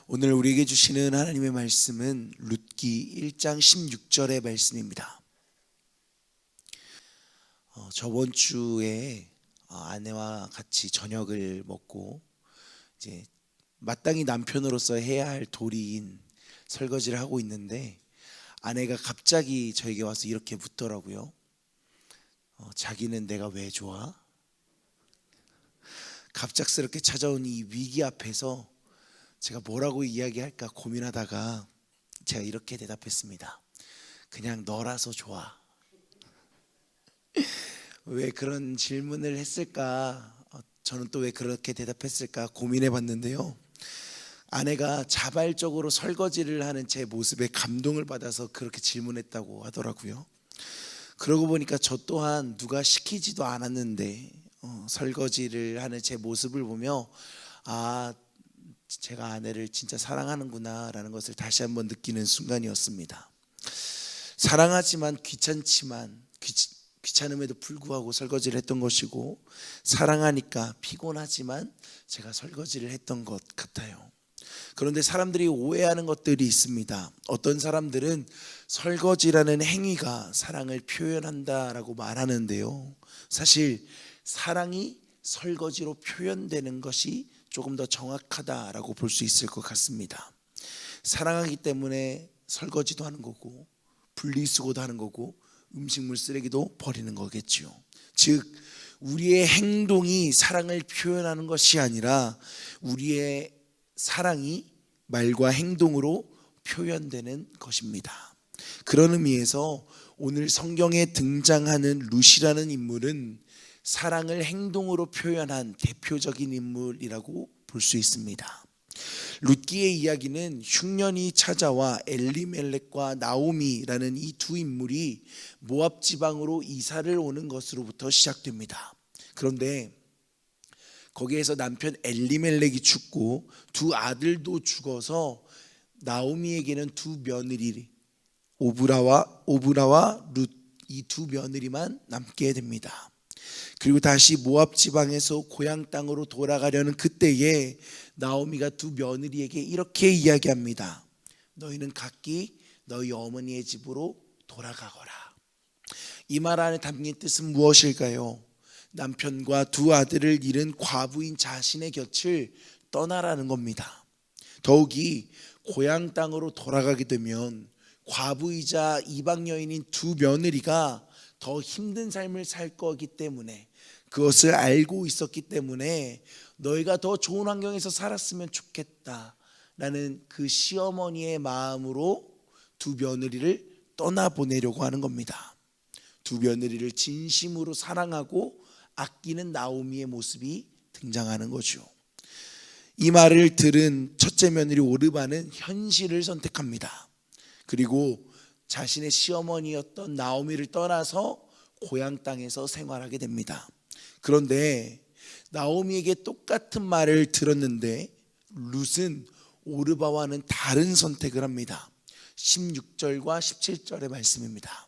오늘 우리에게 주시는 하나님의 말씀은 룻기 1장 16절의 말씀입니다. 저번 주에 아내와 같이 저녁을 먹고 이제 마땅히 남편으로서 해야 할 도리인 설거지를 하고 있는데 아내가 갑자기 저에게 와서 이렇게 묻더라고요. 자기는 내가 왜 좋아? 갑작스럽게 찾아온 이 위기 앞에서 제가 뭐라고 이야기할까 고민하다가 제가 이렇게 대답했습니다. 그냥 너라서 좋아. 왜 그런 질문을 했을까? 저는 또 왜 그렇게 대답했을까 고민해 봤는데요. 아내가 자발적으로 설거지를 하는 제 모습에 감동을 받아서 그렇게 질문했다고 하더라고요. 그러고 보니까 저 또한 누가 시키지도 않았는데 설거지를 하는 제 모습을 보며 제가 아내를 진짜 사랑하는구나 라는 것을 다시 한번 느끼는 순간이었습니다. 사랑하지만 귀찮음에도 불구하고 설거지를 했던 것이고, 사랑하니까 피곤하지만 제가 설거지를 했던 것 같아요. 그런데 사람들이 오해하는 것들이 있습니다. 어떤 사람들은 설거지라는 행위가 사랑을 표현한다라고 말하는데요, 사실 사랑이 설거지로 표현되는 것이 조금 더 정확하다라고 볼 수 있을 것 같습니다. 사랑하기 때문에 설거지도 하는 거고, 분리수거도 하는 거고, 음식물 쓰레기도 버리는 거겠죠. 즉 우리의 행동이 사랑을 표현하는 것이 아니라 우리의 사랑이 말과 행동으로 표현되는 것입니다. 그런 의미에서 오늘 성경에 등장하는 룻이라는 인물은 사랑을 행동으로 표현한 대표적인 인물이라고 볼 수 있습니다. 룻기의 이야기는 흉년이 찾아와 엘리멜렉과 나오미라는 이 두 인물이 모압 지방으로 이사를 오는 것으로부터 시작됩니다. 그런데 거기에서 남편 엘리멜렉이 죽고 두 아들도 죽어서 나오미에게는 두 며느리 오브라와 룻, 이 두 며느리만 남게 됩니다. 그리고 다시 모압 지방에서 고향 땅으로 돌아가려는 그때에 나오미가 두 며느리에게 이렇게 이야기합니다. 너희는 각기 너희 어머니의 집으로 돌아가거라. 이 말 안에 담긴 뜻은 무엇일까요? 남편과 두 아들을 잃은 과부인 자신의 곁을 떠나라는 겁니다. 더욱이 고향 땅으로 돌아가게 되면 과부이자 이방 여인인 두 며느리가 더 힘든 삶을 살 거기 때문에, 그것을 알고 있었기 때문에 너희가 더 좋은 환경에서 살았으면 좋겠다라는 그 시어머니의 마음으로 두 며느리를 떠나보내려고 하는 겁니다. 두 며느리를 진심으로 사랑하고 아끼는 나오미의 모습이 등장하는 거죠. 이 말을 들은 첫째 며느리 오르바는 현실을 선택합니다. 그리고 자신의 시어머니였던 나오미를 떠나서 고향 땅에서 생활하게 됩니다. 그런데 나오미에게 똑같은 말을 들었는데 룻은 오르바와는 다른 선택을 합니다. 16절과 17절의 말씀입니다.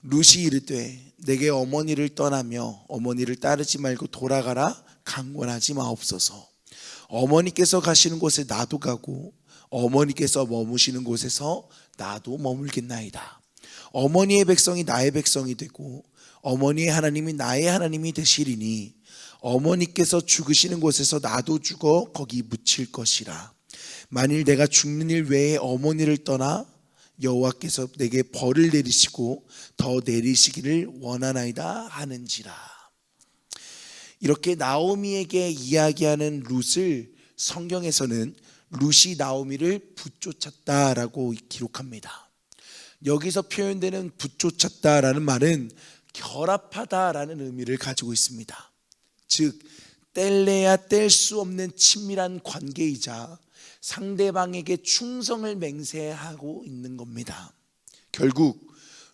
룻이 이르되 내게 어머니를 떠나며 어머니를 따르지 말고 돌아가라 강권하지 마옵소서. 어머니께서 가시는 곳에 나도 가고 어머니께서 머무시는 곳에서 나도 머물겠나이다. 어머니의 백성이 나의 백성이 되고 어머니의 하나님이 나의 하나님이 되시리니 어머니께서 죽으시는 곳에서 나도 죽어 거기 묻힐 것이라. 만일 내가 죽는 일 외에 어머니를 떠나 여호와께서 내게 벌을 내리시고 더 내리시기를 원하나이다 하는지라. 이렇게 나오미에게 이야기하는 룻을 성경에서는 룻이 나오미를 붙쫓았다라고 기록합니다. 여기서 표현되는 붙쫓았다라는 말은 결합하다라는 의미를 가지고 있습니다. 즉 뗄래야 뗄 수 없는 친밀한 관계이자 상대방에게 충성을 맹세하고 있는 겁니다. 결국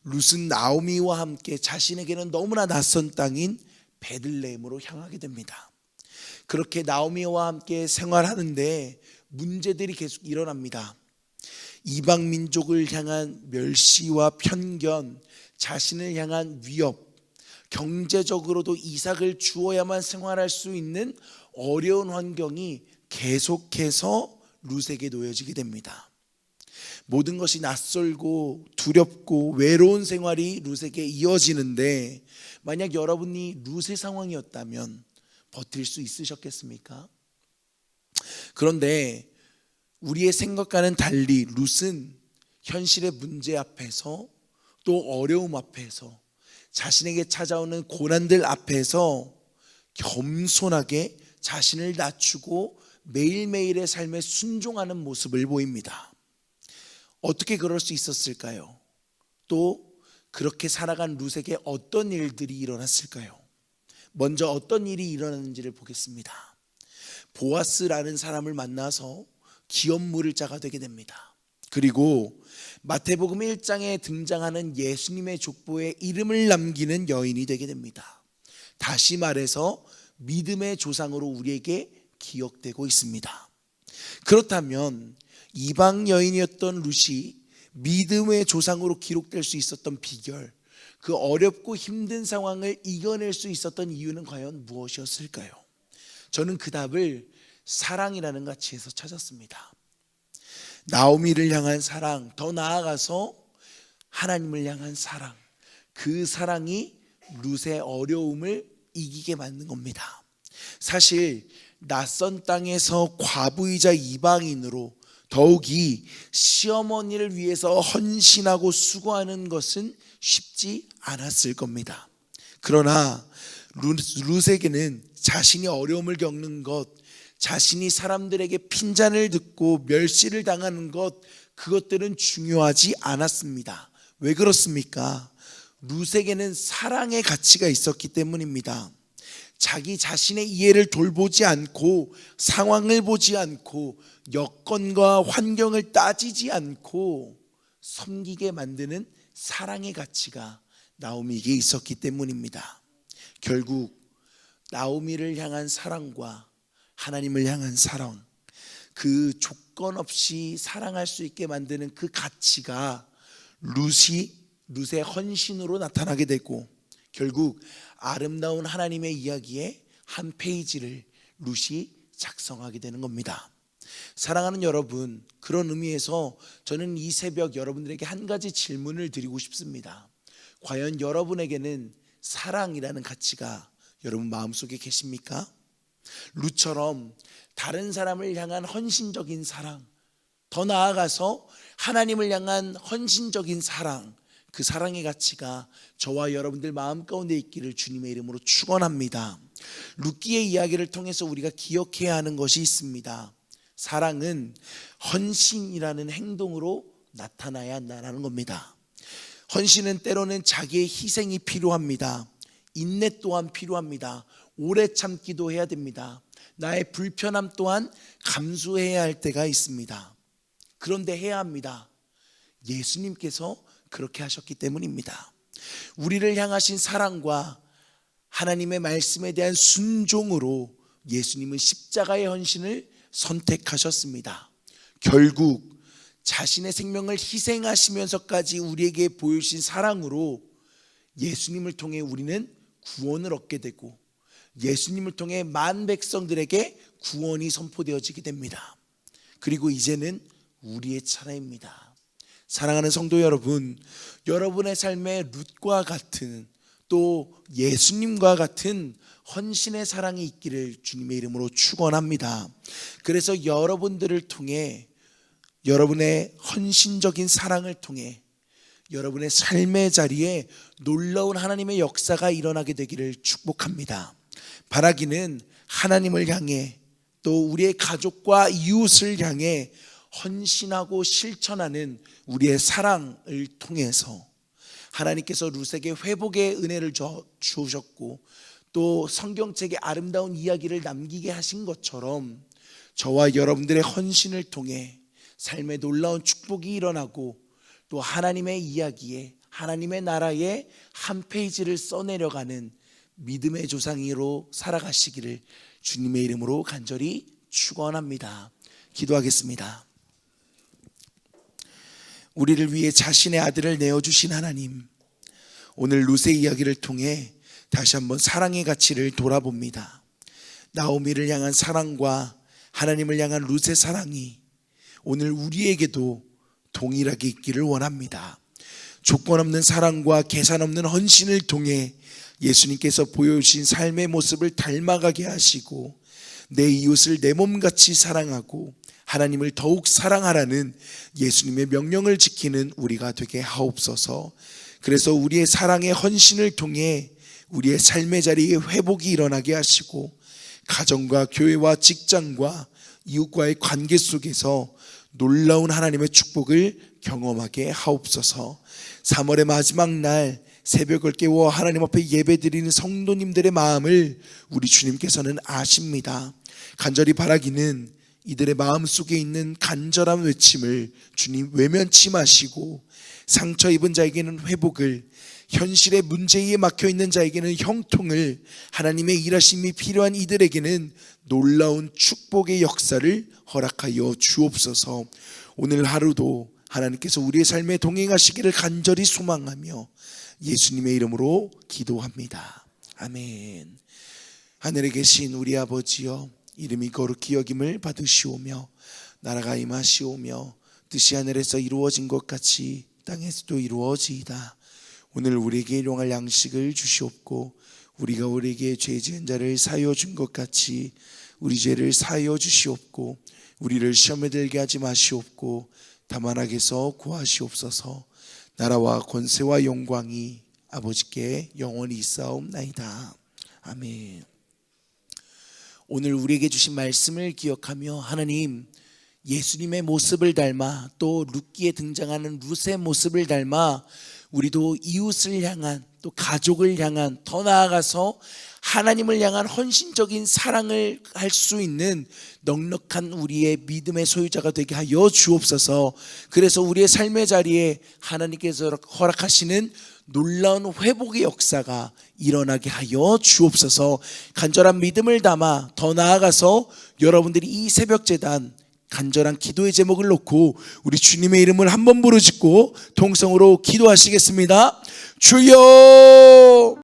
룻은 나오미와 함께 자신에게는 너무나 낯선 땅인 베들레헴으로 향하게 됩니다. 그렇게 나오미와 함께 생활하는데 문제들이 계속 일어납니다. 이방 민족을 향한 멸시와 편견, 자신을 향한 위협, 경제적으로도 이삭을 주어야만 생활할 수 있는 어려운 환경이 계속해서 룻에게 놓여지게 됩니다. 모든 것이 낯설고 두렵고 외로운 생활이 룻에게 이어지는데, 만약 여러분이 룻의 상황이었다면 버틸 수 있으셨겠습니까? 그런데 우리의 생각과는 달리 룻은 현실의 문제 앞에서, 또 어려움 앞에서, 자신에게 찾아오는 고난들 앞에서 겸손하게 자신을 낮추고 매일매일의 삶에 순종하는 모습을 보입니다. 어떻게 그럴 수 있었을까요? 또 그렇게 살아간 룻에게 어떤 일들이 일어났을까요? 먼저 어떤 일이 일어났는지를 보겠습니다. 보아스라는 사람을 만나서 기업 물을 자가 되게 됩니다. 그리고 마태복음 1장에 등장하는 예수님의 족보에 이름을 남기는 여인이 되게 됩니다. 다시 말해서 믿음의 조상으로 우리에게 기억되고 있습니다. 그렇다면 이방 여인이었던 룻이 믿음의 조상으로 기록될 수 있었던 비결, 그 어렵고 힘든 상황을 이겨낼 수 있었던 이유는 과연 무엇이었을까요? 저는 그 답을 사랑이라는 가치에서 찾았습니다. 나오미를 향한 사랑, 더 나아가서 하나님을 향한 사랑, 그 사랑이 룻의 어려움을 이기게 만든 겁니다. 사실 낯선 땅에서 과부이자 이방인으로 더욱이 시어머니를 위해서 헌신하고 수고하는 것은 쉽지 않았을 겁니다. 그러나 룻에게는 자신이 어려움을 겪는 것, 자신이 사람들에게 핀잔을 듣고 멸시를 당하는 것, 그것들은 중요하지 않았습니다. 왜 그렇습니까? 룻에게는 사랑의 가치가 있었기 때문입니다. 자기 자신의 이해를 돌보지 않고, 상황을 보지 않고, 여건과 환경을 따지지 않고 섬기게 만드는 사랑의 가치가 나오미에게 있었기 때문입니다. 결국 나오미를 향한 사랑과 하나님을 향한 사랑, 그 조건 없이 사랑할 수 있게 만드는 그 가치가 룻의 헌신으로 나타나게 되고, 결국 아름다운 하나님의 이야기의 한 페이지를 룻이 작성하게 되는 겁니다. 사랑하는 여러분, 그런 의미에서 저는 이 새벽 여러분들에게 한 가지 질문을 드리고 싶습니다. 과연 여러분에게는 사랑이라는 가치가 여러분 마음속에 계십니까? 룻처럼 다른 사람을 향한 헌신적인 사랑, 더 나아가서 하나님을 향한 헌신적인 사랑, 그 사랑의 가치가 저와 여러분들 마음 가운데 있기를 주님의 이름으로 축원합니다. 룻기의 이야기를 통해서 우리가 기억해야 하는 것이 있습니다. 사랑은 헌신이라는 행동으로 나타나야 한다는 겁니다. 헌신은 때로는 자기의 희생이 필요합니다. 인내 또한 필요합니다. 오래 참기도 해야 됩니다. 나의 불편함 또한 감수해야 할 때가 있습니다. 그런데 해야 합니다. 예수님께서 그렇게 하셨기 때문입니다. 우리를 향하신 사랑과 하나님의 말씀에 대한 순종으로 예수님은 십자가의 헌신을 선택하셨습니다. 결국 자신의 생명을 희생하시면서까지 우리에게 보여주신 사랑으로 예수님을 통해 우리는 구원을 얻게 되고, 예수님을 통해 만 백성들에게 구원이 선포되어지게 됩니다. 그리고 이제는 우리의 차례입니다. 사랑하는 성도 여러분, 여러분의 삶에 룻과 같은, 또 예수님과 같은 헌신의 사랑이 있기를 주님의 이름으로 축원합니다. 그래서 여러분들을 통해, 여러분의 헌신적인 사랑을 통해 여러분의 삶의 자리에 놀라운 하나님의 역사가 일어나게 되기를 축복합니다. 바라기는 하나님을 향해, 또 우리의 가족과 이웃을 향해 헌신하고 실천하는 우리의 사랑을 통해서 하나님께서 룻에게 회복의 은혜를 주셨고, 또 성경책에 아름다운 이야기를 남기게 하신 것처럼 저와 여러분들의 헌신을 통해 삶의 놀라운 축복이 일어나고, 또 하나님의 이야기에, 하나님의 나라에 한 페이지를 써내려가는 믿음의 조상으로 살아가시기를 주님의 이름으로 간절히 축원합니다. 기도하겠습니다. 우리를 위해 자신의 아들을 내어주신 하나님, 오늘 룻의 이야기를 통해 다시 한번 사랑의 가치를 돌아봅니다. 나오미를 향한 사랑과 하나님을 향한 룻의 사랑이 오늘 우리에게도 동일하게 있기를 원합니다. 조건 없는 사랑과 계산 없는 헌신을 통해 예수님께서 보여주신 삶의 모습을 닮아가게 하시고 내 이웃을 내 몸같이 사랑하고 하나님을 더욱 사랑하라는 예수님의 명령을 지키는 우리가 되게 하옵소서. 그래서 우리의 사랑의 헌신을 통해 우리의 삶의 자리에 회복이 일어나게 하시고 가정과 교회와 직장과 이웃과의 관계 속에서 놀라운 하나님의 축복을 경험하게 하옵소서. 3월의 마지막 날 새벽을 깨워 하나님 앞에 예배드리는 성도님들의 마음을 우리 주님께서는 아십니다. 간절히 바라기는 이들의 마음속에 있는 간절한 외침을 주님 외면치 마시고 상처 입은 자에게는 회복을, 현실의 문제에 막혀있는 자에게는 형통을, 하나님의 일하심이 필요한 이들에게는 놀라운 축복의 역사를 허락하여 주옵소서. 오늘 하루도 하나님께서 우리의 삶에 동행하시기를 간절히 소망하며 예수님의 이름으로 기도합니다. 아멘. 하늘에 계신 우리 아버지여, 이름이 거룩히 여김을 받으시오며 나라가 임하시오며 뜻이 하늘에서 이루어진 것 같이 땅에서도 이루어지이다. 오늘 우리에게 일용할 양식을 주시옵고 우리가 우리에게 죄 지은 자를 사하여 준 것 같이 우리 죄를 사하여 주시옵고 우리를 시험에 들게 하지 마시옵고 다만 악에서 구하시옵소서. 나라와 권세와 영광이 아버지께 영원히 있사옵나이다. 아멘. 오늘 우리에게 주신 말씀을 기억하며 하나님, 예수님의 모습을 닮아 또 룻기에 등장하는 룻의 모습을 닮아 우리도 이웃을 향한 또 가족을 향한 더 나아가서 하나님을 향한 헌신적인 사랑을 할 수 있는 넉넉한 우리의 믿음의 소유자가 되게 하여 주옵소서. 그래서 우리의 삶의 자리에 하나님께서 허락하시는 놀라운 회복의 역사가 일어나게 하여 주옵소서. 간절한 믿음을 담아 더 나아가서 여러분들이 이 새벽제단 간절한 기도의 제목을 놓고 우리 주님의 이름을 한번 부르짖고 통성으로 기도하시겠습니다. 주여!